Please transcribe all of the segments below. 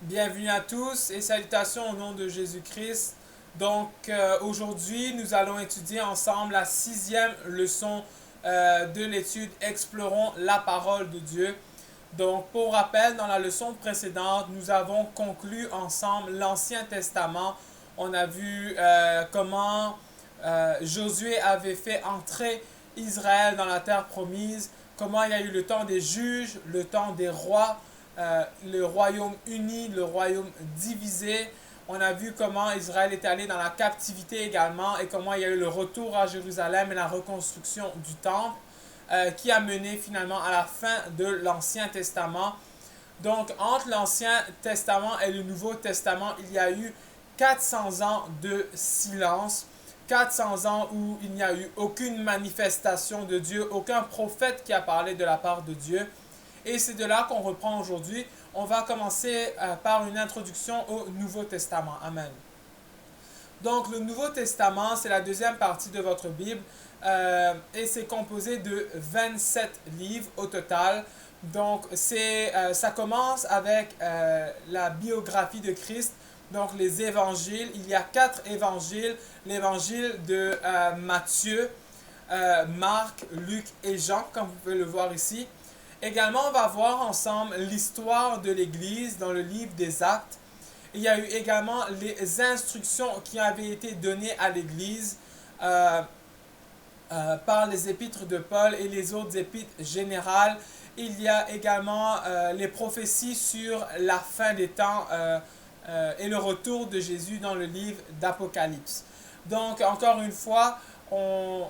Bienvenue à tous et salutations au nom de Jésus-Christ. Aujourd'hui, nous allons étudier ensemble la sixième leçon de l'étude Explorons la parole de Dieu. Donc, pour rappel, dans la leçon précédente, nous avons conclu ensemble l'Ancien Testament. On a vu comment Josué avait fait entrer Israël dans la terre promise, comment il y a eu le temps des juges, le temps des rois, le royaume uni, le royaume divisé. On a vu comment Israël est allé dans la captivité également et comment il y a eu le retour à Jérusalem et la reconstruction du temple qui a mené finalement à la fin de l'Ancien Testament. Donc, entre l'Ancien Testament et le Nouveau Testament, il y a eu 400 ans de silence, 400 ans où il n'y a eu aucune manifestation de Dieu, aucun prophète qui a parlé de la part de Dieu. Et c'est de là qu'on reprend aujourd'hui. On va commencer par une introduction au Nouveau Testament. Amen. Donc, le Nouveau Testament, c'est la deuxième partie de votre Bible et c'est composé de 27 livres au total. Donc, ça commence avec la biographie de Christ, donc les évangiles. Il y a 4 évangiles. L'évangile de Matthieu, Marc, Luc et Jean, comme vous pouvez le voir ici. Également, on va voir ensemble l'histoire de l'Église dans le livre des Actes. Il y a eu également les instructions qui avaient été données à l'Église par les épîtres de Paul et les autres épîtres générales. Il y a également les prophéties sur la fin des temps et le retour de Jésus dans le livre d'Apocalypse. Donc, encore une fois, on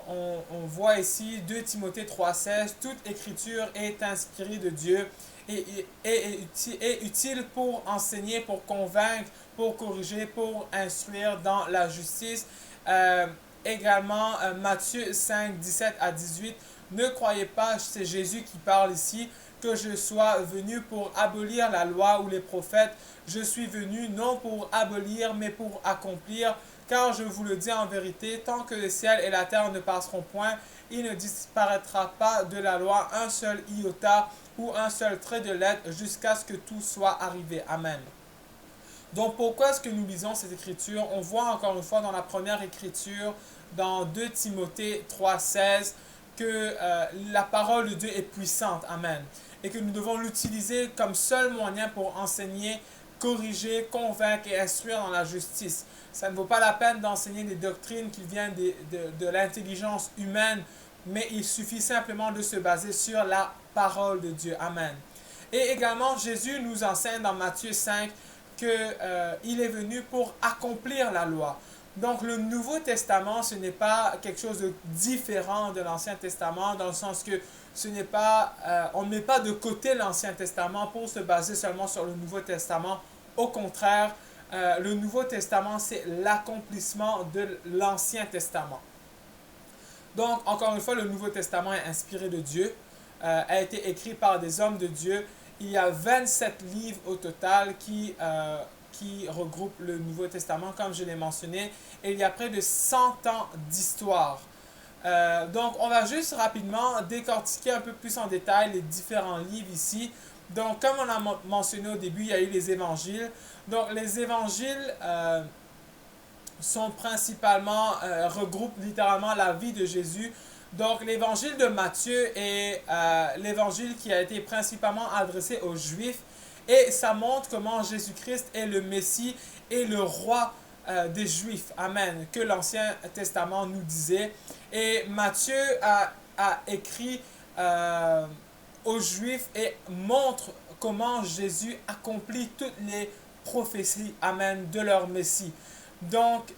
voit ici 2 Timothée 3,16, toute écriture est inspirée de Dieu est utile pour enseigner, pour convaincre, pour corriger, pour instruire dans la justice. Également, Matthieu 5, 17 à 18, ne croyez pas, c'est Jésus qui parle ici, que je sois venu pour abolir la loi ou les prophètes. Je suis venu non pour abolir, mais pour accomplir. Car je vous le dis en vérité, tant que le ciel et la terre ne passeront point, il ne disparaîtra pas de la loi un seul iota ou un seul trait de lettre jusqu'à ce que tout soit arrivé. Amen. Donc pourquoi est-ce que nous lisons cette écriture? On voit encore une fois dans la première écriture, dans 2 Timothée 3,16, que la parole de Dieu est puissante. Amen. Et que nous devons l'utiliser comme seul moyen pour enseigner, corriger, convaincre et instruire dans la justice. Ça ne vaut pas la peine d'enseigner des doctrines qui viennent de l'intelligence humaine, mais il suffit simplement de se baser sur la parole de Dieu. Amen. Et également, Jésus nous enseigne dans Matthieu 5 qu'il est venu pour accomplir la loi. Donc le Nouveau Testament, ce n'est pas quelque chose de différent de l'Ancien Testament, dans le sens que ce n'est pas, on ne met pas de côté l'Ancien Testament pour se baser seulement sur le Nouveau Testament. Au contraire, le Nouveau Testament, c'est l'accomplissement de l'Ancien Testament. Donc, encore une fois, le Nouveau Testament est inspiré de Dieu, a été écrit par des hommes de Dieu. Il y a 27 livres au total qui regroupent le Nouveau Testament, comme je l'ai mentionné, et il y a près de 100 ans d'histoire. Donc, on va juste rapidement décortiquer un peu plus en détail les différents livres ici. Donc, comme on a mentionné au début, il y a eu les évangiles. Donc, les évangiles sont principalement, regroupent littéralement la vie de Jésus. Donc, l'évangile de Matthieu est l'évangile qui a été principalement adressé aux Juifs et ça montre comment Jésus-Christ est le Messie et le roi des Juifs. Amen. Que l'Ancien Testament nous disait. Et Matthieu a écrit aux Juifs et montre comment Jésus accomplit toutes les prophéties, amen, de leur Messie. Donc,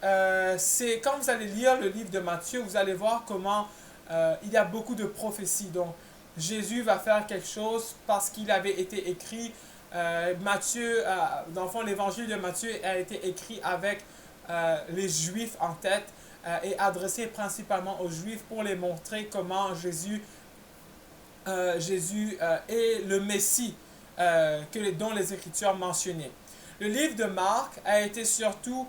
c'est quand vous allez lire le livre de Matthieu, vous allez voir comment il y a beaucoup de prophéties. Donc, Jésus va faire quelque chose parce qu'il avait été écrit. Matthieu, dans le fond, l'évangile de Matthieu a été écrit avec les Juifs en tête et adressé principalement aux Juifs pour les montrer comment Jésus est le Messie dont les Écritures mentionnaient. Le livre de Marc a été surtout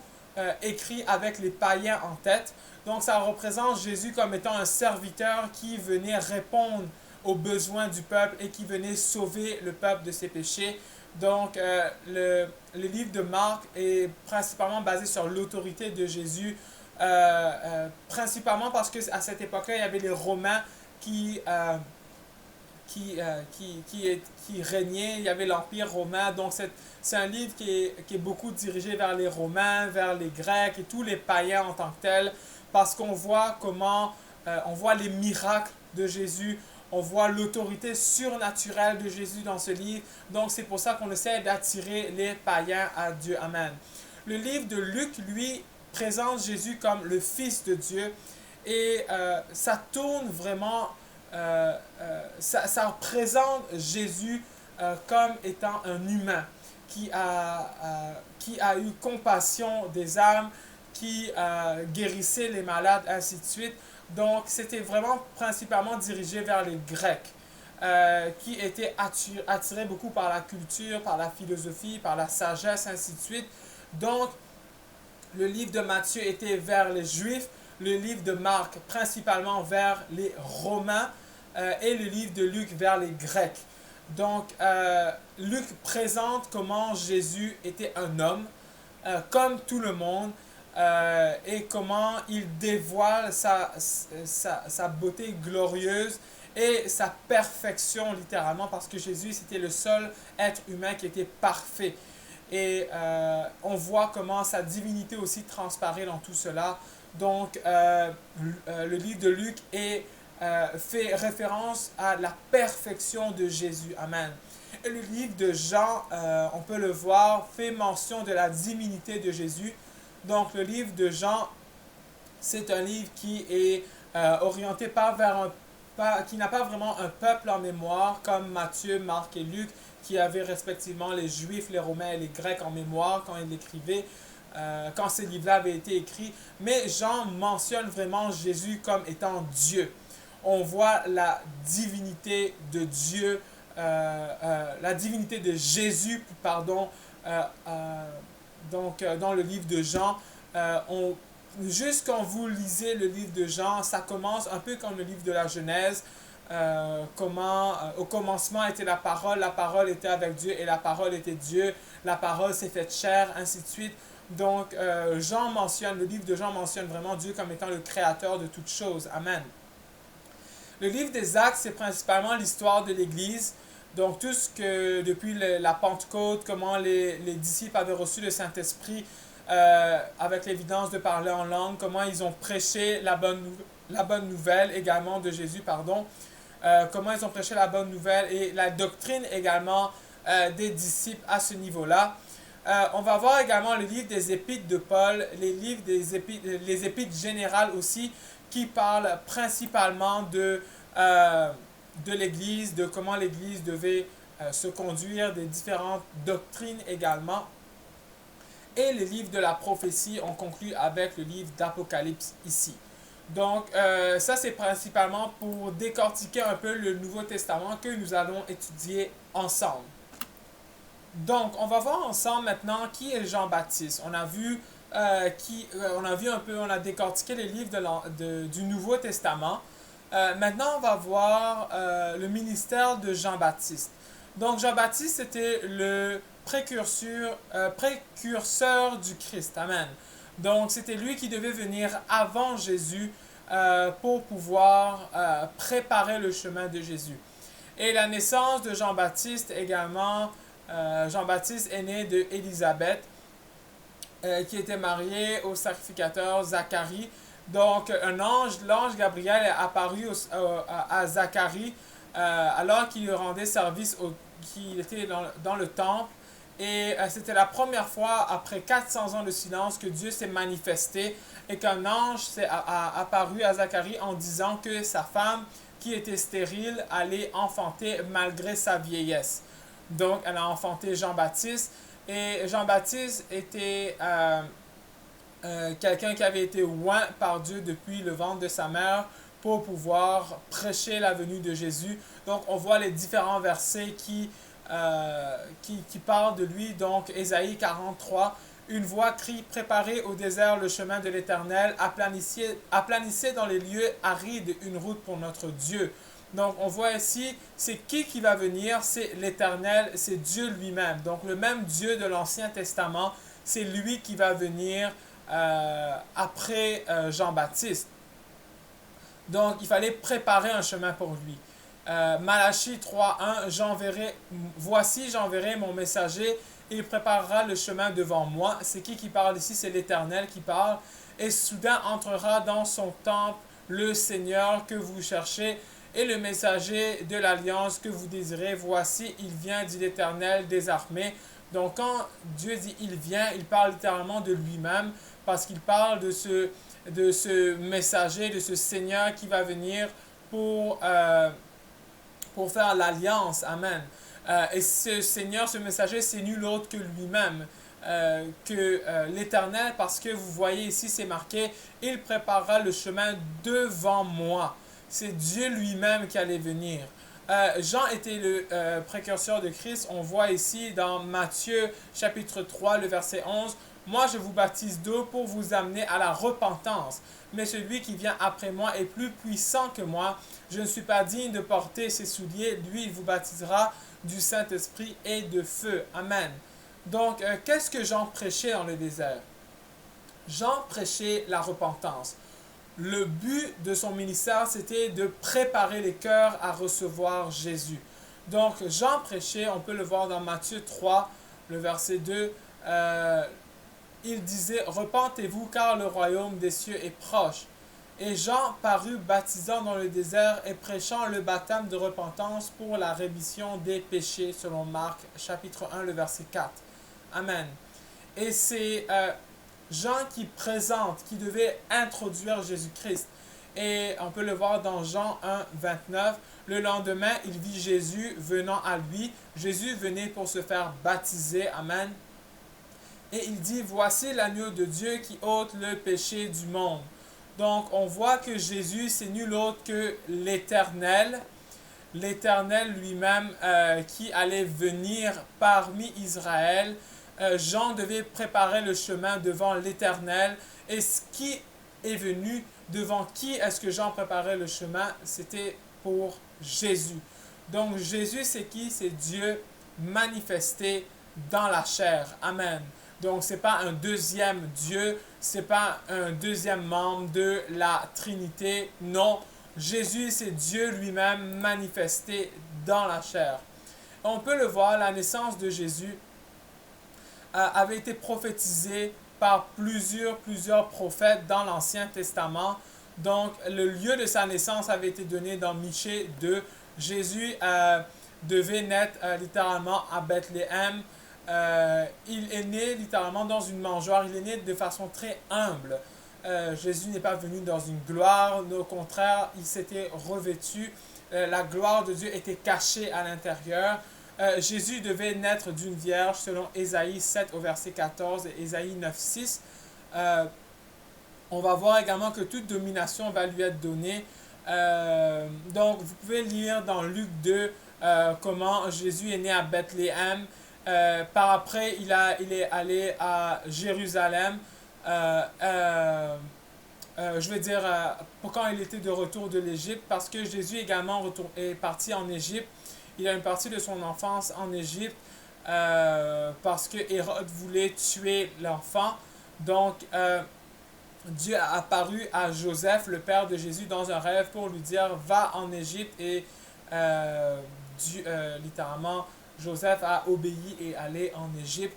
écrit avec les païens en tête. Donc ça représente Jésus comme étant un serviteur qui venait répondre aux besoins du peuple et qui venait sauver le peuple de ses péchés. Donc, le livre de Marc est principalement basé sur l'autorité de Jésus, principalement parce qu'à cette époque-là, il y avait les Romains qui, euh, qui régnait, il y avait l'Empire romain, donc c'est un livre qui est beaucoup dirigé vers les Romains, vers les Grecs et tous les païens en tant que tels, parce qu'on voit comment, on voit les miracles de Jésus, on voit l'autorité surnaturelle de Jésus dans ce livre, donc c'est pour ça qu'on essaie d'attirer les païens à Dieu. Amen. Le livre de Luc, lui, présente Jésus comme le Fils de Dieu et ça tourne vraiment ça représente Jésus comme étant un humain qui a eu compassion des âmes, qui guérissait les malades, ainsi de suite. Donc, c'était vraiment principalement dirigé vers les Grecs, qui étaient attirés beaucoup par la culture, par la philosophie, par la sagesse, ainsi de suite. Donc, le livre de Matthieu était vers les Juifs, le livre de Marc principalement vers les Romains et le livre de Luc vers les Grecs. Donc, Luc présente comment Jésus était un homme, comme tout le monde, et comment il dévoile sa beauté glorieuse et sa perfection littéralement, parce que Jésus, c'était le seul être humain qui était parfait. Et on voit comment sa divinité aussi transparaît dans tout cela. Donc, le livre de Luc fait référence à la perfection de Jésus. Amen. Et le livre de Jean, on peut le voir, fait mention de la divinité de Jésus. Donc, le livre de Jean, c'est un livre qui est orienté pas vers qui n'a pas vraiment un peuple en mémoire, comme Matthieu, Marc et Luc, qui avaient respectivement les Juifs, les Romains et les Grecs en mémoire quand ils l'écrivaient, quand ces livres-là avaient été écrits. Mais Jean mentionne vraiment Jésus comme étant Dieu. On voit la divinité de Dieu, la divinité de Jésus, pardon, dans le livre de Jean. Juste quand vous lisez le livre de Jean, ça commence un peu comme le livre de la Genèse. Au commencement était la parole était avec Dieu et la parole était Dieu, la parole s'est faite chair, ainsi de suite. Donc, le livre de Jean mentionne vraiment Dieu comme étant le créateur de toutes choses. Amen. Le livre des Actes, c'est principalement l'histoire de l'Église. Donc, tout ce que, depuis la Pentecôte, comment les disciples avaient reçu le Saint-Esprit avec l'évidence de parler en langue, comment ils ont prêché la bonne nouvelle également de Jésus, pardon. Comment ils ont prêché la bonne nouvelle et la doctrine également des disciples à ce niveau-là. On va voir également le livre des épîtres de Paul, les épîtres générales aussi, qui parlent principalement de l'Église, de comment l'Église devait se conduire, des différentes doctrines également. Et le livre de la prophétie, on conclut avec le livre d'Apocalypse ici. Donc, ça c'est principalement pour décortiquer un peu le Nouveau Testament que nous allons étudier ensemble. Donc, on va voir ensemble maintenant qui est Jean-Baptiste. On a vu on a décortiqué les livres du Nouveau Testament. Maintenant, on va voir le ministère de Jean-Baptiste. Donc, Jean-Baptiste était le précurseur du Christ. Amen. Donc, c'était lui qui devait venir avant Jésus pour pouvoir préparer le chemin de Jésus. Et la naissance de Jean-Baptiste également, Jean-Baptiste est né d'Élisabeth, qui était mariée au sacrificateur Zacharie. Donc, l'ange Gabriel est apparu à Zacharie alors qu'il lui rendait service, qu'il était dans le temple. Et c'était la première fois, après 400 ans de silence, que Dieu s'est manifesté et qu'un ange a apparu à Zacharie en disant que sa femme, qui était stérile, allait enfanter malgré sa vieillesse. Donc, elle a enfanté Jean-Baptiste. Et Jean-Baptiste était quelqu'un qui avait été oint par Dieu depuis le ventre de sa mère pour pouvoir prêcher la venue de Jésus. Donc, on voit les différents versets qui parlent de lui. Donc, Ésaïe 43, une voix crie, préparez au désert le chemin de l'Éternel, aplanissez dans les lieux arides une route pour notre Dieu. Donc, on voit ici, c'est qui va venir? C'est l'Éternel, c'est Dieu lui-même. Donc, le même Dieu de l'Ancien Testament, c'est lui qui va venir après Jean-Baptiste. Donc, il fallait préparer un chemin pour lui. Malachie 3.1, voici, j'enverrai mon messager, il préparera le chemin devant moi. C'est qui parle ici? C'est l'Éternel qui parle. Et soudain entrera dans son temple le Seigneur que vous cherchez et le messager de l'alliance que vous désirez. Voici, il vient, dit l'Éternel des armées. Donc, quand Dieu dit il vient, il parle littéralement de lui-même parce qu'il parle de ce messager, de ce Seigneur qui va venir pour faire l'alliance. Amen. Et ce Seigneur, ce messager, c'est nul autre que lui-même, que l'Éternel, parce que vous voyez ici, c'est marqué, il préparera le chemin devant moi. C'est Dieu lui-même qui allait venir. Jean était le précurseur de Christ. On voit ici dans Matthieu chapitre 3, le verset 11, moi, je vous baptise d'eau pour vous amener à la repentance. Mais celui qui vient après moi est plus puissant que moi. Je ne suis pas digne de porter ses souliers. Lui, il vous baptisera du Saint-Esprit et de feu. Amen. Donc, qu'est-ce que Jean prêchait dans le désert? Jean prêchait la repentance. Le but de son ministère, c'était de préparer les cœurs à recevoir Jésus. Donc, Jean prêchait, on peut le voir dans Matthieu 3, le verset 2, il disait, repentez-vous car le royaume des cieux est proche. Et Jean parut baptisant dans le désert et prêchant le baptême de repentance pour la rémission des péchés, selon Marc chapitre 1, le verset 4. Amen. Et c'est Jean qui présente, qui devait introduire Jésus-Christ. Et on peut le voir dans Jean 1, 29. Le lendemain, il vit Jésus venant à lui. Jésus venait pour se faire baptiser. Amen. Et il dit, voici l'agneau de Dieu qui ôte le péché du monde. Donc, on voit que Jésus, c'est nul autre que l'Éternel. L'Éternel lui-même qui allait venir parmi Israël. Jean devait préparer le chemin devant l'Éternel. Et ce qui est venu, devant qui est-ce que Jean préparait le chemin? C'était pour Jésus. Donc, Jésus, c'est qui? C'est Dieu manifesté dans la chair. Amen. Donc, ce n'est pas un deuxième Dieu, ce n'est pas un deuxième membre de la Trinité. Non, Jésus, c'est Dieu lui-même manifesté dans la chair. On peut le voir, la naissance de Jésus avait été prophétisée par plusieurs prophètes dans l'Ancien Testament. Donc, le lieu de sa naissance avait été donné dans Michée 2. Jésus devait naître littéralement à Bethléem. Il est né littéralement dans une mangeoire, il est né de façon très humble. Jésus n'est pas venu dans une gloire, au contraire, il s'était revêtu. La gloire de Dieu était cachée à l'intérieur. Jésus devait naître d'une vierge selon Ésaïe 7 au verset 14 et Ésaïe 9, 6. On va voir également que toute domination va lui être donnée. Donc, vous pouvez lire dans Luc 2 comment Jésus est né à Bethléem. Par après, il est allé à Jérusalem. Je veux dire, quand il était de retour de l'Égypte, parce que Jésus également est parti en Égypte. Il a une partie de son enfance en Égypte parce que Hérode voulait tuer l'enfant. Donc, Dieu a apparu à Joseph, le père de Jésus, dans un rêve pour lui dire « Va en Égypte » et littéralement, Joseph a obéi et allé en Égypte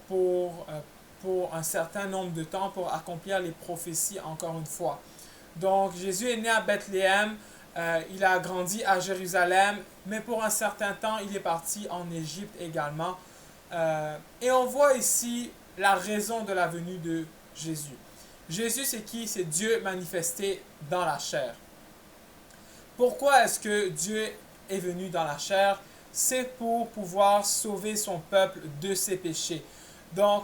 pour un certain nombre de temps pour accomplir les prophéties encore une fois. Donc Jésus est né à Bethléem, il a grandi à Jérusalem, mais pour un certain temps il est parti en Égypte également. Et on voit ici la raison de la venue de Jésus. Jésus c'est qui? C'est Dieu manifesté dans la chair. Pourquoi est-ce que Dieu est venu dans la chair? C'est pour pouvoir sauver son peuple de ses péchés. Donc,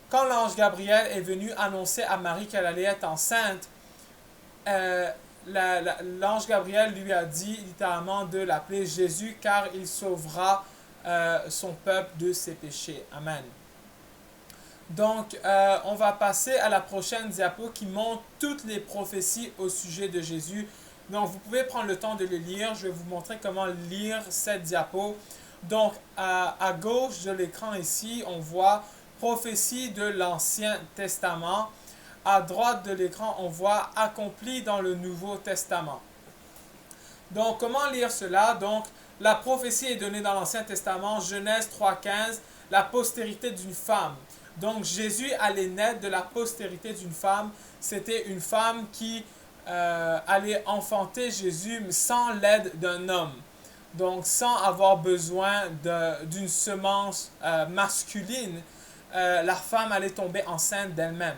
quand l'ange Gabriel est venu annoncer à Marie qu'elle allait être enceinte, l'ange Gabriel lui a dit littéralement de l'appeler Jésus car il sauvera son peuple de ses péchés. Amen. Donc, on va passer à la prochaine diapo qui montre toutes les prophéties au sujet de Jésus. Donc, vous pouvez prendre le temps de le lire. Je vais vous montrer comment lire cette diapo. Donc, à gauche de l'écran ici, on voit prophétie de l'Ancien Testament. À droite de l'écran, on voit accompli dans le Nouveau Testament. Donc, comment lire cela? Donc, la prophétie est donnée dans l'Ancien Testament, Genèse 3,15, la postérité d'une femme. Donc, Jésus allait naître de la postérité d'une femme. C'était une femme qui allait enfanter Jésus sans l'aide d'un homme. Donc, sans avoir besoin d'une semence masculine, la femme allait tomber enceinte d'elle-même.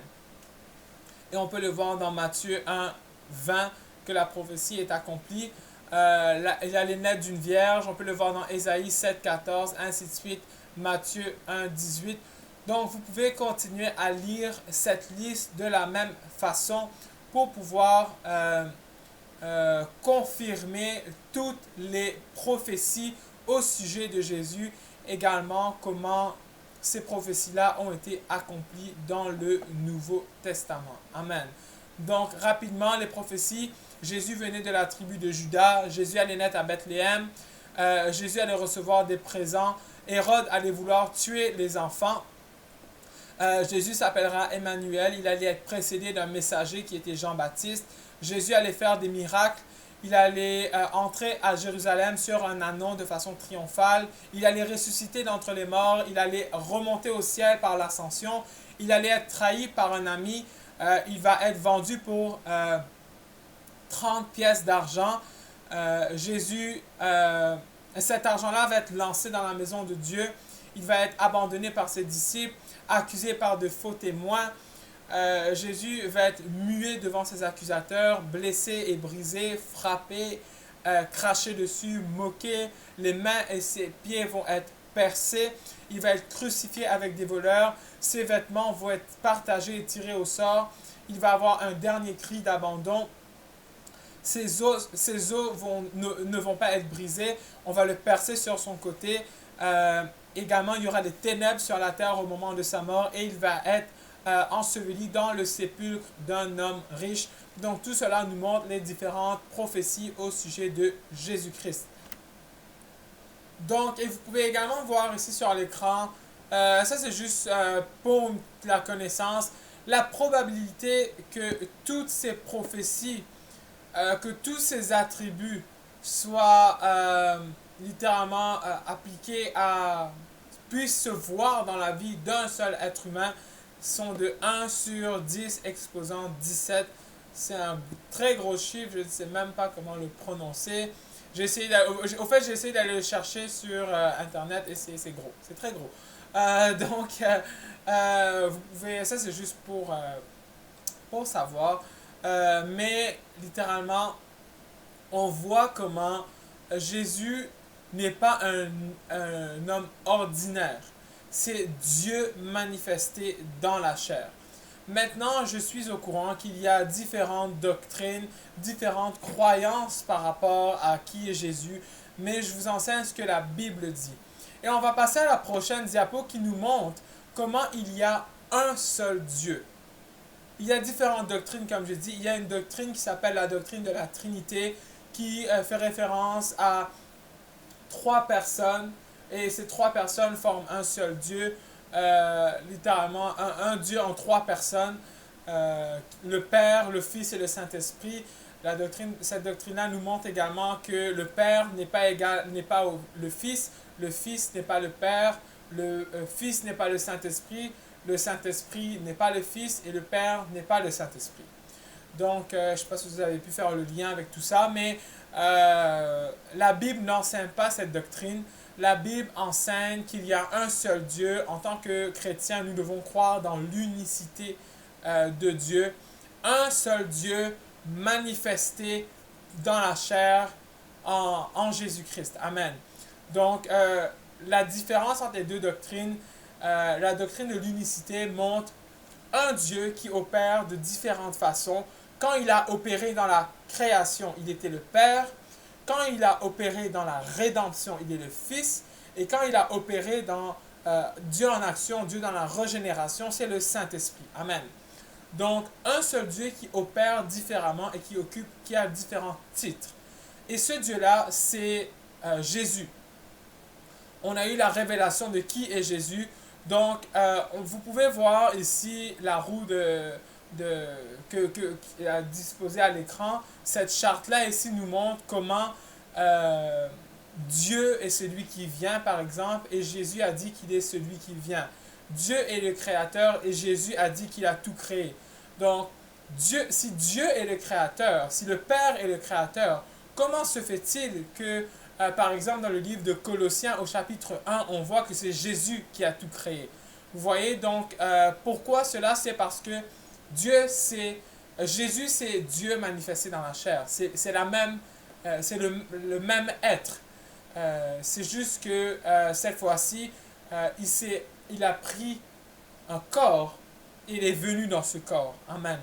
Et on peut le voir dans Matthieu 1, 20, que la prophétie est accomplie. Il allait naître d'une vierge. On peut le voir dans Ésaïe 7, 14, ainsi de suite. Matthieu 1, 18. Donc, vous pouvez continuer à lire cette liste de la même façon pour pouvoir confirmer toutes les prophéties au sujet de Jésus. Également, comment ces prophéties-là ont été accomplies dans le Nouveau Testament. Amen. Donc, rapidement, les prophéties. Jésus venait de la tribu de Juda. Jésus allait naître à Bethléem. Jésus allait recevoir des présents. Hérode allait vouloir tuer les enfants. Jésus s'appellera Emmanuel. Il allait être précédé d'un messager qui était Jean-Baptiste. Jésus allait faire des miracles. Il allait entrer à Jérusalem sur un ânon de façon triomphale. Il allait ressusciter d'entre les morts. Il allait remonter au ciel par l'ascension. Il allait être trahi par un ami. Il va être vendu pour 30 pièces d'argent. Cet argent-là va être lancé dans la maison de Dieu. Il va être abandonné par ses disciples, accusé par de faux témoins. Jésus va être muet devant ses accusateurs, blessé et brisé, frappé, craché dessus, moqué. Les mains et ses pieds vont être percés. Il va être crucifié avec des voleurs. Ses vêtements vont être partagés et tirés au sort. Il va avoir un dernier cri d'abandon. Ses os ne vont pas être brisés. On va le percer sur son côté. Également, il y aura des ténèbres sur la terre au moment de sa mort et il va être enseveli dans le sépulcre d'un homme riche. Donc tout cela nous montre les différentes prophéties au sujet de Jésus-Christ. Donc, et vous pouvez également voir ici sur l'écran, ça c'est juste pour la connaissance, la probabilité que toutes ces prophéties, que tous ces attributs soient littéralement appliqués puissent se voir dans la vie d'un seul être humain sont de 1 sur 10 exposant 17. C'est un très gros chiffre, je ne sais même pas comment le prononcer. J'ai essayé d'aller le chercher sur Internet et c'est gros, c'est très gros. Vous pouvez, ça c'est juste pour savoir. Mais littéralement, on voit comment Jésus n'est pas un homme ordinaire. C'est Dieu manifesté dans la chair. Maintenant, je suis au courant qu'il y a différentes doctrines, différentes croyances par rapport à qui est Jésus, mais je vous enseigne ce que la Bible dit. Et on va passer à la prochaine diapo qui nous montre comment il y a un seul Dieu. Il y a différentes doctrines, comme je dis. Il y a une doctrine qui s'appelle la doctrine de la Trinité, qui fait référence à 3 personnes, et ces 3 personnes forment un seul Dieu, littéralement un Dieu en 3 personnes, le Père, le Fils et le Saint-Esprit. Cette doctrine-là nous montre également que le Père n'est pas le Fils n'est pas le Père, le Fils n'est pas le Saint-Esprit n'est pas le Fils et le Père n'est pas le Saint-Esprit. Donc, je ne sais pas si vous avez pu faire le lien avec tout ça, mais la Bible n'enseigne pas cette doctrine. La Bible enseigne qu'il y a un seul Dieu. En tant que chrétiens, nous devons croire dans l'unicité de Dieu. Un seul Dieu manifesté dans la chair en Jésus-Christ. Amen. Donc, la différence entre les deux doctrines, la doctrine de l'unicité montre un Dieu qui opère de différentes façons. Quand il a opéré dans la création, il était le Père. Quand il a opéré dans la rédemption, il est le Fils. Et quand il a opéré dans Dieu en action, Dieu dans la régénération, c'est le Saint-Esprit. Amen. Donc, un seul Dieu qui opère différemment et qui a différents titres. Et ce Dieu-là, c'est Jésus. On a eu la révélation de qui est Jésus. Donc, vous pouvez voir ici la roue qui est disposée à l'écran. Cette charte-là ici nous montre comment Dieu est celui qui vient, par exemple, et Jésus a dit qu'il est celui qui vient. Dieu est le créateur et Jésus a dit qu'il a tout créé. Donc, si Dieu est le créateur, si le Père est le créateur, comment se fait-il que, par exemple, dans le livre de Colossiens au chapitre 1, on voit que c'est Jésus qui a tout créé? Vous voyez, donc, pourquoi cela? C'est parce que Jésus, c'est Dieu manifesté dans la chair. C'est le même être. C'est juste que cette fois-ci, il a pris un corps et il est venu dans ce corps. Amen.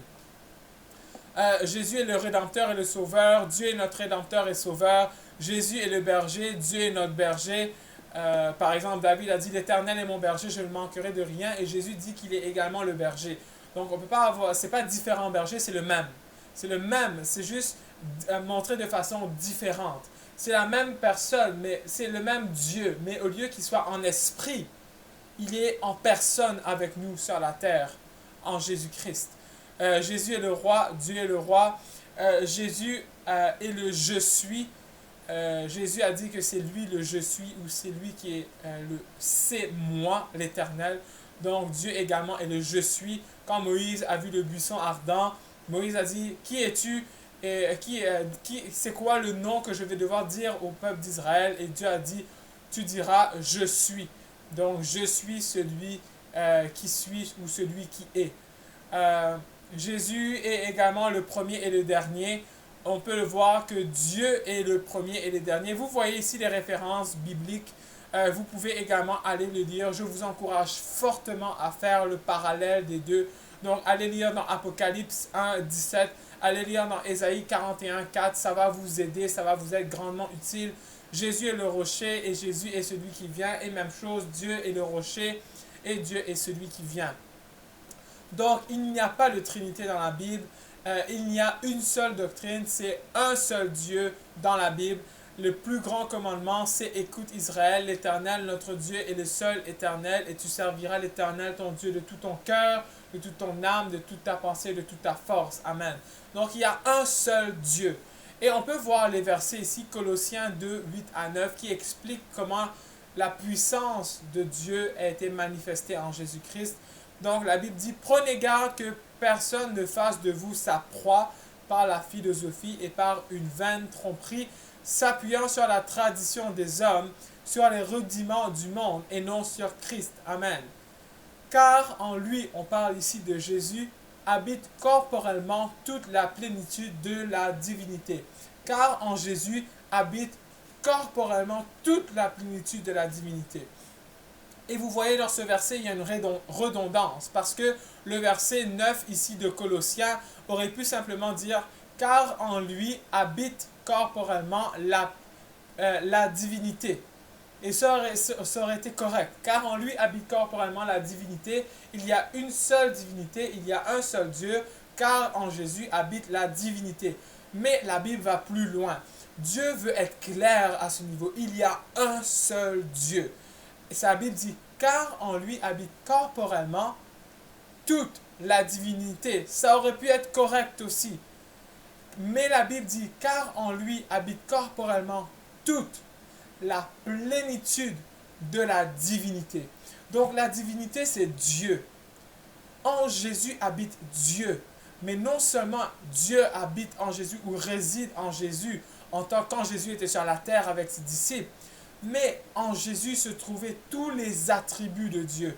Jésus est le Rédempteur et le Sauveur. Dieu est notre Rédempteur et Sauveur. Jésus est le berger. Dieu est notre berger. Par exemple, David a dit, l'Éternel est mon berger, je ne manquerai de rien. Et Jésus dit qu'il est également le berger. Donc, on peut pas avoir, c'est pas différents bergers, c'est le même. C'est le même, c'est juste montré de façon différente. C'est la même personne, mais c'est le même Dieu. Mais au lieu qu'il soit en esprit, il est en personne avec nous sur la terre, en Jésus-Christ. Jésus est le roi, Dieu est le roi. Jésus est le je suis. Jésus a dit que c'est lui le je suis, ou c'est lui qui est c'est moi, l'Éternel. Donc Dieu également est le je suis. Quand Moïse a vu le buisson ardent, Moïse a dit, qui es-tu? Et c'est quoi le nom que je vais devoir dire au peuple d'Israël? Et Dieu a dit, tu diras, je suis. Donc, je suis celui qui suis ou celui qui est. Jésus est également le premier et le dernier. On peut le voir que Dieu est le premier et le dernier. Vous voyez ici les références bibliques. Vous pouvez également aller le lire. Je vous encourage fortement à faire le parallèle des deux. Donc, allez lire dans Apocalypse 1, 17. Allez lire dans Ésaïe 41, 4. Ça va vous aider, ça va vous être grandement utile. Jésus est le rocher et Jésus est celui qui vient. Et même chose, Dieu est le rocher et Dieu est celui qui vient. Donc, il n'y a pas de Trinité dans la Bible. Il n'y a une seule doctrine, c'est un seul Dieu dans la Bible. Le plus grand commandement, c'est écoute Israël, l'Éternel, notre Dieu est le seul éternel, et tu serviras l'Éternel, ton Dieu, de tout ton cœur, de toute ton âme, de toute ta pensée, de toute ta force. Amen. Donc, il y a un seul Dieu. Et on peut voir les versets ici, Colossiens 2, 8 à 9, qui expliquent comment la puissance de Dieu a été manifestée en Jésus-Christ. Donc, la Bible dit, prenez garde que personne ne fasse de vous sa proie par la philosophie et par une vaine tromperie, s'appuyant sur la tradition des hommes, sur les rudiments du monde et non sur Christ. Amen. Car en lui, on parle ici de Jésus, habite corporellement toute la plénitude de la divinité. Car en Jésus habite corporellement toute la plénitude de la divinité. Et vous voyez dans ce verset, il y a une redondance, parce que le verset 9 ici de Colossiens aurait pu simplement dire « Car en lui habite corporellement la divinité ». Et ça aurait été correct, car en lui habite corporellement la divinité. Il y a une seule divinité, il y a un seul Dieu, car en Jésus habite la divinité. Mais la Bible va plus loin. Dieu veut être clair à ce niveau. Il y a un seul Dieu. Et sa Bible dit, car en lui habite corporellement toute la divinité. Ça aurait pu être correct aussi. Mais la Bible dit, car en lui habite corporellement toute la plénitude de la divinité. Donc la divinité, c'est Dieu. En Jésus habite Dieu. Mais non seulement Dieu habite en Jésus ou réside en Jésus, en tant quand Jésus était sur la terre avec ses disciples, mais en Jésus se trouvaient tous les attributs de Dieu,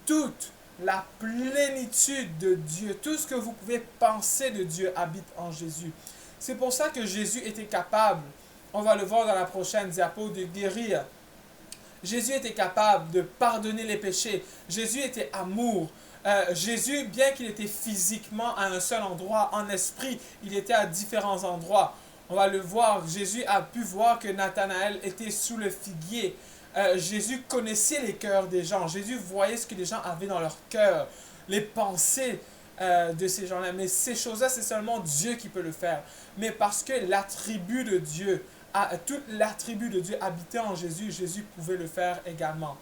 toute la plénitude de Dieu, tout ce que vous pouvez penser de Dieu habite en Jésus. C'est pour ça que Jésus était capable, on va le voir dans la prochaine diapo, de guérir. Jésus était capable de pardonner les péchés. Jésus était amour. Jésus, bien qu'il était physiquement à un seul endroit, en esprit, il était à différents endroits. On va le voir, Jésus a pu voir que Nathanaël était sous le figuier. Jésus connaissait les cœurs des gens. Jésus voyait ce que les gens avaient dans leur cœur, les pensées. de ces gens-là. Mais ces choses-là, c'est seulement Dieu qui peut le faire. Mais parce que l'attribut de Dieu, tout l'attribut de Dieu habitait en Jésus, Jésus pouvait le faire également.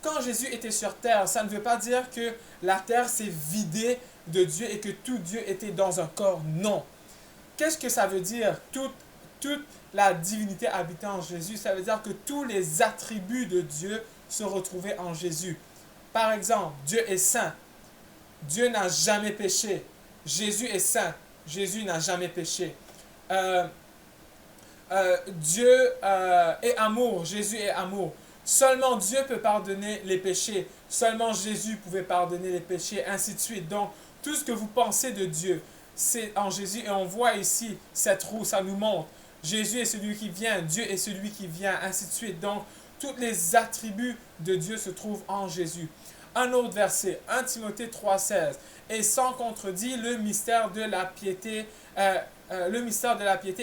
Quand Jésus était sur terre, ça ne veut pas dire que la terre s'est vidée de Dieu et que tout Dieu était dans un corps. Non. Qu'est-ce que ça veut dire? Toute la divinité habitait en Jésus. Ça veut dire que tous les attributs de Dieu se retrouvaient en Jésus. Par exemple, Dieu est saint. Dieu n'a jamais péché. Jésus est saint. Jésus n'a jamais péché. Dieu est amour. Jésus est amour. Seulement Dieu peut pardonner les péchés. Seulement Jésus pouvait pardonner les péchés, ainsi de suite. Donc, tout ce que vous pensez de Dieu, c'est en Jésus. Et on voit ici cette roue, ça nous montre. Jésus est celui qui vient, Dieu est celui qui vient, ainsi de suite. Donc, tous les attributs de Dieu se trouvent en Jésus. Un autre verset, 1 Timothée 3,16. Et sans contredit, le mystère de la piété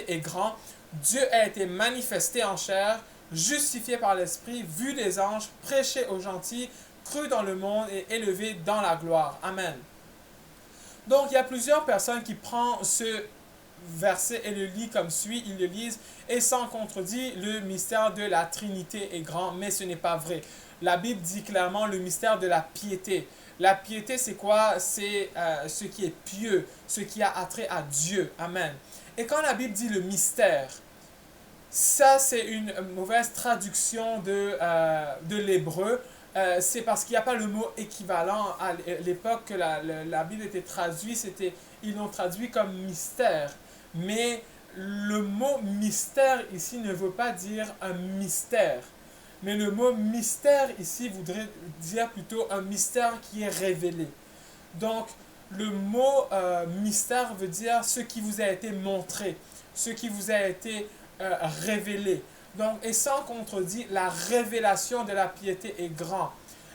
est grand. Dieu a été manifesté en chair, justifié par l'Esprit, vu des anges, prêché aux gentils, cru dans le monde et élevé dans la gloire. Amen. Donc, il y a plusieurs personnes qui prennent ce verset et le lisent comme suit. Ils le lisent et sans contredit, le mystère de la Trinité est grand, mais ce n'est pas vrai. La Bible dit clairement le mystère de la piété. La piété, c'est quoi? C'est ce qui est pieux, ce qui a attrait à Dieu. Amen. Et quand la Bible dit le mystère, ça c'est une mauvaise traduction de l'hébreu. C'est parce qu'il n'y a pas le mot équivalent à l'époque que la Bible était traduite. Ils l'ont traduit comme mystère. Mais le mot mystère ici ne veut pas dire un mystère. Mais le mot mystère ici voudrait dire plutôt un mystère qui est révélé. Donc, le mot mystère veut dire ce qui vous a été montré, ce qui vous a été révélé. Donc, et sans contredit, la révélation de la piété est grande.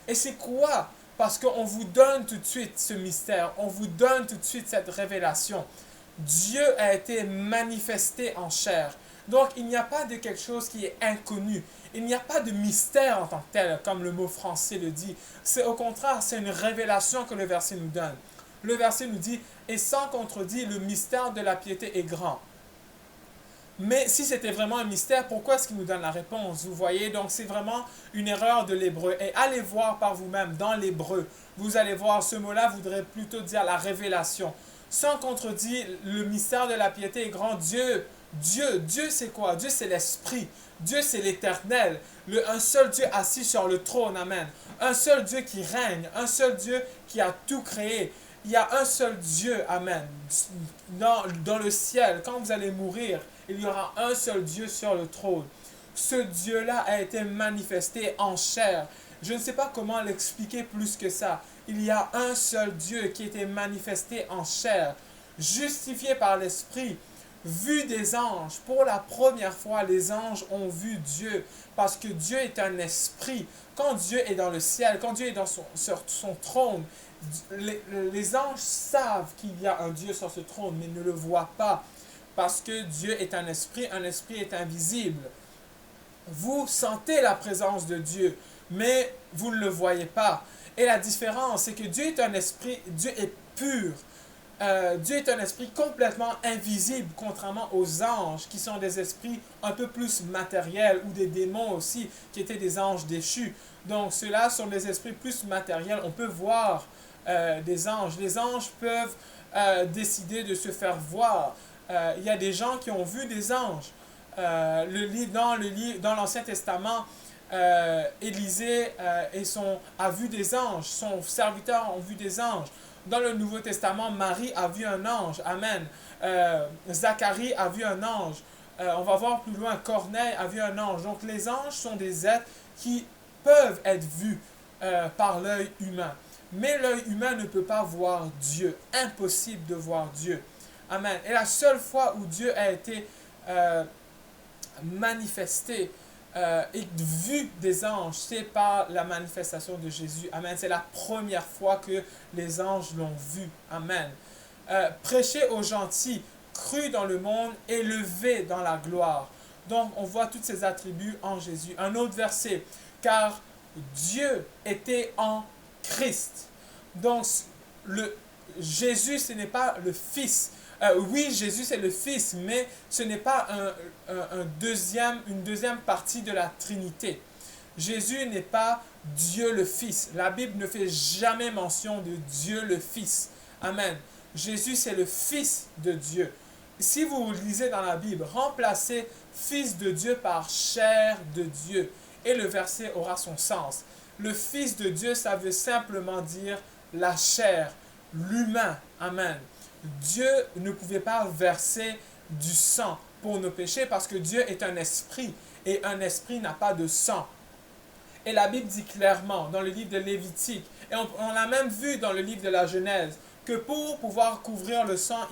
Et c'est quoi? Parce qu'on vous donne tout de suite ce mystère, on vous donne tout de suite cette révélation. Dieu a été manifesté en chair. Donc, il n'y a pas de quelque chose qui est inconnu. Il n'y a pas de mystère en tant que tel, comme le mot français le dit. C'est au contraire, c'est une révélation que le verset nous donne. Le verset nous dit, et sans contredit, le mystère de la piété est grand. Mais si c'était vraiment un mystère, pourquoi est-ce qu'il nous donne la réponse? Vous voyez, donc c'est vraiment une erreur de l'hébreu. Et allez voir par vous-même dans l'hébreu. Vous allez voir, ce mot-là voudrait plutôt dire la révélation. Sans contredit, le mystère de la piété est grand. Dieu c'est quoi? Dieu c'est l'Esprit. Dieu c'est l'Éternel. Un seul Dieu assis sur le trône. Amen. Un seul Dieu qui règne. Un seul Dieu qui a tout créé. Il y a un seul Dieu. Amen. Dans le ciel, quand vous allez mourir, il y aura un seul Dieu sur le trône. Ce Dieu-là a été manifesté en chair. Je ne sais pas comment l'expliquer plus que ça. Il y a un seul Dieu qui a été manifesté en chair, justifié par l'Esprit, vu des anges. Pour la première fois, les anges ont vu Dieu, parce que Dieu est un esprit. Quand Dieu est dans le ciel, quand Dieu est sur son trône, les anges savent qu'il y a un Dieu sur ce trône, mais ne le voient pas, parce que Dieu est un esprit est invisible. Vous sentez la présence de Dieu, mais vous ne le voyez pas. Et la différence, c'est que Dieu est un esprit, Dieu est pur. Dieu est un esprit complètement invisible, contrairement aux anges, qui sont des esprits un peu plus matériels, ou des démons aussi, qui étaient des anges déchus. Donc, ceux-là sont des esprits plus matériels. On peut voir des anges. Les anges peuvent décider de se faire voir. Il y a des gens qui ont vu des anges. Dans l'Ancien Testament, Élisée a vu des anges. Son serviteur a vu des anges. Dans le Nouveau Testament, Marie a vu un ange. Amen. Zacharie a vu un ange. On va voir plus loin, Corneille a vu un ange. Donc les anges sont des êtres qui peuvent être vus par l'œil humain. Mais l'œil humain ne peut pas voir Dieu. Impossible de voir Dieu. Amen. Et la seule fois où Dieu a été manifesté et vu des anges, c'est par la manifestation de Jésus. Amen. C'est la première fois que les anges l'ont vu. Amen. Prêcher aux gentils, cru dans le monde, élevé dans la gloire. Donc, on voit tous ces attributs en Jésus. Un autre verset. Car Dieu était en Christ. Donc, Jésus, ce n'est pas le Fils. Oui, Jésus, c'est le Fils, mais ce n'est pas une deuxième partie de la Trinité. Jésus n'est pas Dieu le Fils. La Bible ne fait jamais mention de Dieu le Fils. Amen. Jésus, c'est le Fils de Dieu. Si vous lisez dans la Bible, remplacez Fils de Dieu par chair de Dieu et le verset aura son sens. Le Fils de Dieu, ça veut simplement dire la chair, l'humain. Amen. Dieu ne pouvait pas verser du sang pour nos péchés parce que Dieu est un esprit et un esprit n'a pas de sang. Et la Bible dit clairement dans le livre de Lévitique, et on l'a même vu dans le livre de la Genèse, que pour pouvoir couvrir le sang,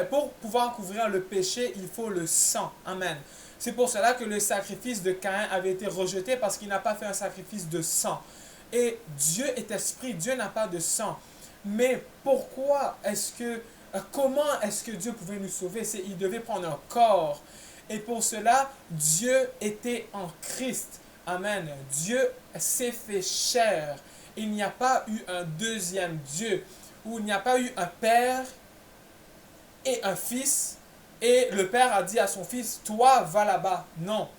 pour pouvoir couvrir le péché, il faut le sang. Amen. C'est pour cela que le sacrifice de Caïn avait été rejeté parce qu'il n'a pas fait un sacrifice de sang. Et Dieu est esprit, Dieu n'a pas de sang. Mais comment est-ce que Dieu pouvait nous sauver? Il devait prendre un corps. Et pour cela, Dieu était en Christ. Amen. Dieu s'est fait chair. Il n'y a pas eu un deuxième Dieu, où il n'y a pas eu un père et un fils, et le père a dit à son fils, toi, va là-bas. Non.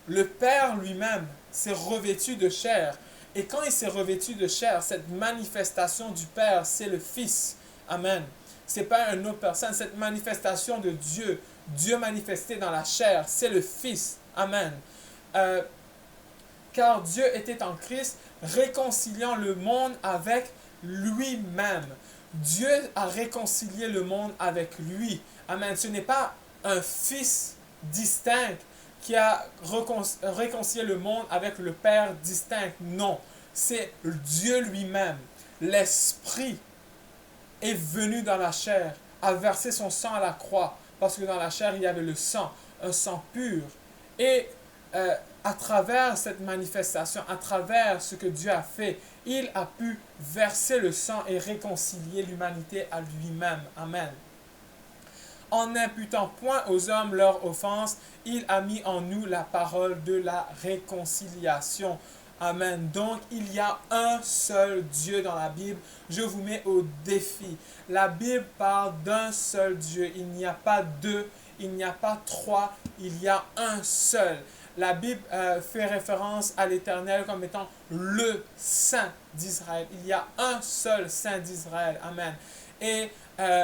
Le père lui-même s'est revêtu de chair. Et quand il s'est revêtu de chair, cette manifestation du Père, c'est le Fils. Amen. Ce n'est pas une autre personne. Cette manifestation de Dieu, Dieu manifesté dans la chair, c'est le Fils. Amen. Car Dieu était en Christ, réconciliant le monde avec lui-même. Dieu a réconcilié le monde avec lui. Amen. Ce n'est pas un Fils distinct qui a réconcilié le monde avec le Père distinct. Non, c'est Dieu lui-même. L'Esprit est venu dans la chair, a versé son sang à la croix, parce que dans la chair, il y avait le sang, un sang pur. Et à travers cette manifestation, à travers ce que Dieu a fait, il a pu verser le sang et réconcilier l'humanité à lui-même. Amen. En n'imputant point aux hommes leur offense, il a mis en nous la parole de la réconciliation. Amen. Donc, il y a un seul Dieu dans la Bible. Je vous mets au défi. La Bible parle d'un seul Dieu. Il n'y a pas deux, il n'y a pas trois, il y a un seul. La Bible fait référence à l'Éternel comme étant le Saint d'Israël. Il y a un seul Saint d'Israël. Amen. Et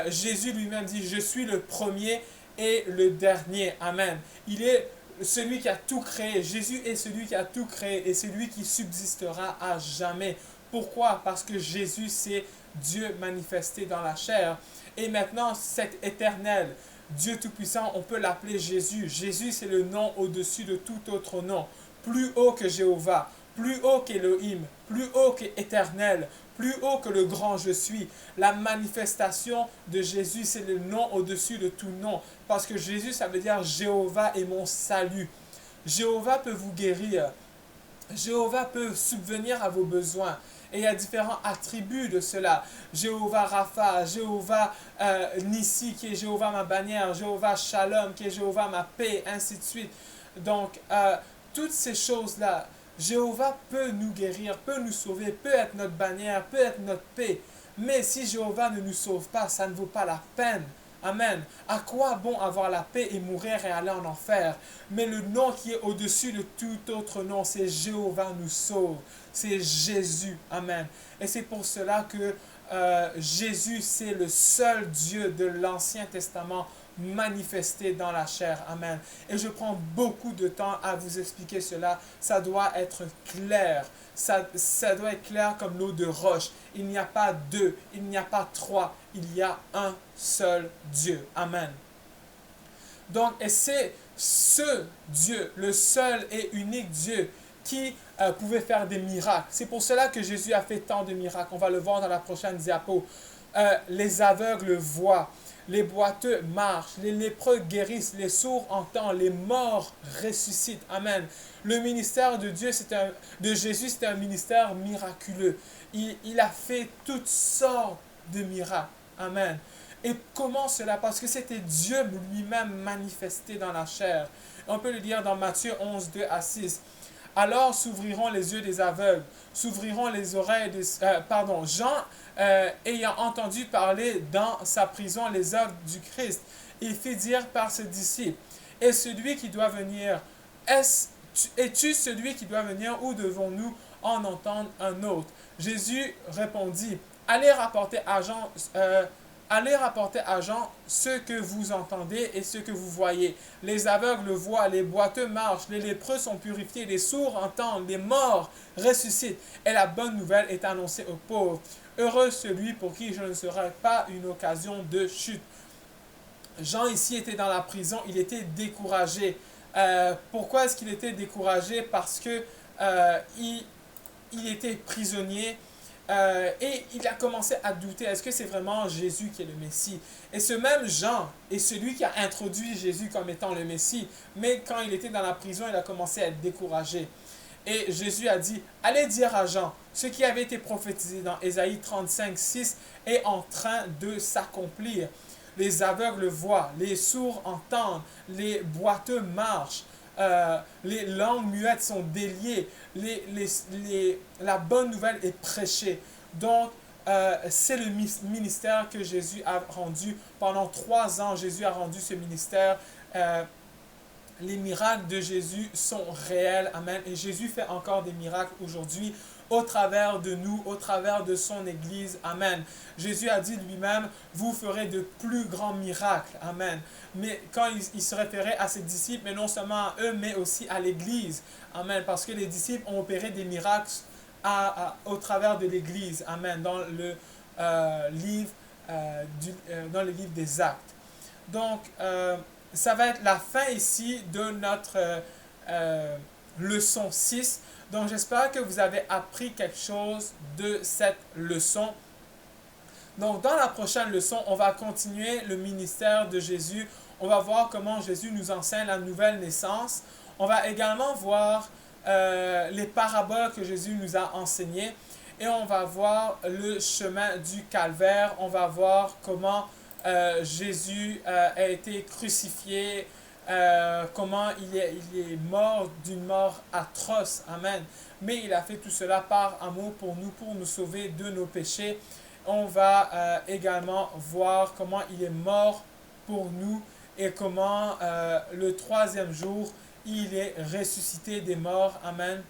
Jésus lui-même dit, je suis le premier et le dernier. Amen. Il est celui qui a tout créé. Jésus est celui qui a tout créé et celui qui subsistera à jamais. Pourquoi? Parce que Jésus, c'est Dieu manifesté dans la chair. Et maintenant, cet éternel, Dieu Tout-Puissant, on peut l'appeler Jésus. Jésus, c'est le nom au-dessus de tout autre nom. Plus haut que Jéhovah, plus haut qu'Élohim, plus haut qu'Éternel, plus haut que le grand je suis. La manifestation de Jésus, c'est le nom au-dessus de tout nom. Parce que Jésus, ça veut dire Jéhovah est mon salut. Jéhovah peut vous guérir. Jéhovah peut subvenir à vos besoins. Et il y a différents attributs de cela. Jéhovah Rapha, Jéhovah Nissi, qui est Jéhovah ma bannière, Jéhovah Shalom, qui est Jéhovah ma paix, ainsi de suite. Donc, toutes ces choses-là, Jéhovah peut nous guérir, peut nous sauver, peut être notre bannière, peut être notre paix. Mais si Jéhovah ne nous sauve pas, ça ne vaut pas la peine. Amen. À quoi bon avoir la paix et mourir et aller en enfer? Mais le nom qui est au-dessus de tout autre nom, c'est Jéhovah nous sauve. C'est Jésus. Amen. Et c'est pour cela que Jésus, c'est le seul Dieu de l'Ancien Testament manifesté dans la chair. Amen. Et je prends beaucoup de temps à vous expliquer cela. Ça doit être clair. Ça doit être clair comme l'eau de roche. Il n'y a pas deux, il n'y a pas trois, il y a un seul Dieu. Amen. Donc, et c'est ce Dieu, le seul et unique Dieu, qui pouvait faire des miracles. C'est pour cela que Jésus a fait tant de miracles. On va le voir dans la prochaine diapo. Les aveugles voient, les boiteux marchent, les lépreux guérissent, les sourds entendent, les morts ressuscitent. Amen. Le ministère de Jésus, c'est un ministère miraculeux. Il a fait toutes sortes de miracles. Amen. Et comment cela? Parce que c'était Dieu lui-même manifesté dans la chair. On peut le lire dans Matthieu 11, 2 à 6. Alors s'ouvriront les yeux des aveugles, s'ouvriront les oreilles des... Jean, ayant entendu parler dans sa prison les œuvres du Christ, il fit dire par ses disciples, et celui qui doit venir, es-tu celui qui doit venir ou devons-nous en entendre un autre? Jésus répondit, allez rapporter à Jean ce que vous entendez et ce que vous voyez. Les aveugles voient, les boiteux marchent, les lépreux sont purifiés, les sourds entendent, les morts ressuscitent. Et la bonne nouvelle est annoncée aux pauvres. Heureux celui pour qui je ne serai pas une occasion de chute. Jean ici était dans la prison, il était découragé. Pourquoi est-ce qu'il était découragé? Parce que il était prisonnier. Et il a commencé à douter, est-ce que c'est vraiment Jésus qui est le Messie? Et ce même Jean est celui qui a introduit Jésus comme étant le Messie. Mais quand il était dans la prison, il a commencé à être découragé. Et Jésus a dit, allez dire à Jean, ce qui avait été prophétisé dans Ésaïe 35:6 est en train de s'accomplir. Les aveugles voient, les sourds entendent, les boiteux marchent. Les langues muettes sont déliées, la bonne nouvelle est prêchée. Donc, c'est le ministère que Jésus a rendu. Pendant 3 ans, Jésus a rendu ce ministère. Les miracles de Jésus sont réels. Amen. Et Jésus fait encore des miracles aujourd'hui au travers de nous, au travers de son Église. Amen. Jésus a dit lui-même, vous ferez de plus grands miracles. Amen. Mais quand il se référait à ses disciples, mais non seulement à eux, mais aussi à l'Église. Amen. Parce que les disciples ont opéré des miracles au travers de l'Église. Amen. Dans le livre des Actes. Donc, ça va être la fin ici de notre leçon 6. Donc, j'espère que vous avez appris quelque chose de cette leçon. Donc, dans la prochaine leçon, on va continuer le ministère de Jésus. On va voir comment Jésus nous enseigne la nouvelle naissance. On va également voir les paraboles que Jésus nous a enseignées. Et on va voir le chemin du calvaire. On va voir comment Jésus a été crucifié, comment il est mort d'une mort atroce. Amen. Mais il a fait tout cela par amour pour nous sauver de nos péchés. On va également voir comment il est mort pour nous et comment le 3e jour, il est ressuscité des morts. Amen.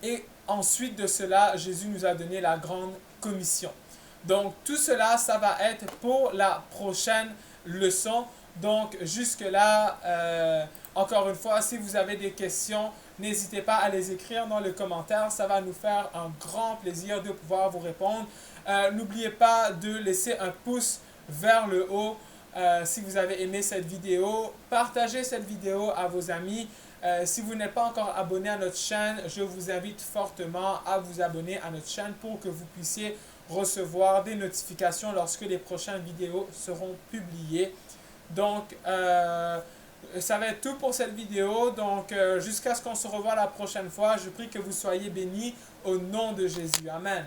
Et ensuite de cela, Jésus nous a donné la grande commission. Donc, tout cela, ça va être pour la prochaine leçon. Donc, jusque-là, encore une fois, si vous avez des questions, n'hésitez pas à les écrire dans les commentaires. Ça va nous faire un grand plaisir de pouvoir vous répondre. N'oubliez pas de laisser un pouce vers le haut si vous avez aimé cette vidéo. Partagez cette vidéo à vos amis. Si vous n'êtes pas encore abonné à notre chaîne, je vous invite fortement à vous abonner à notre chaîne pour que vous puissiez recevoir des notifications lorsque les prochaines vidéos seront publiées. Donc, ça va être tout pour cette vidéo. Donc, jusqu'à ce qu'on se revoie la prochaine fois, je prie que vous soyez bénis au nom de Jésus. Amen.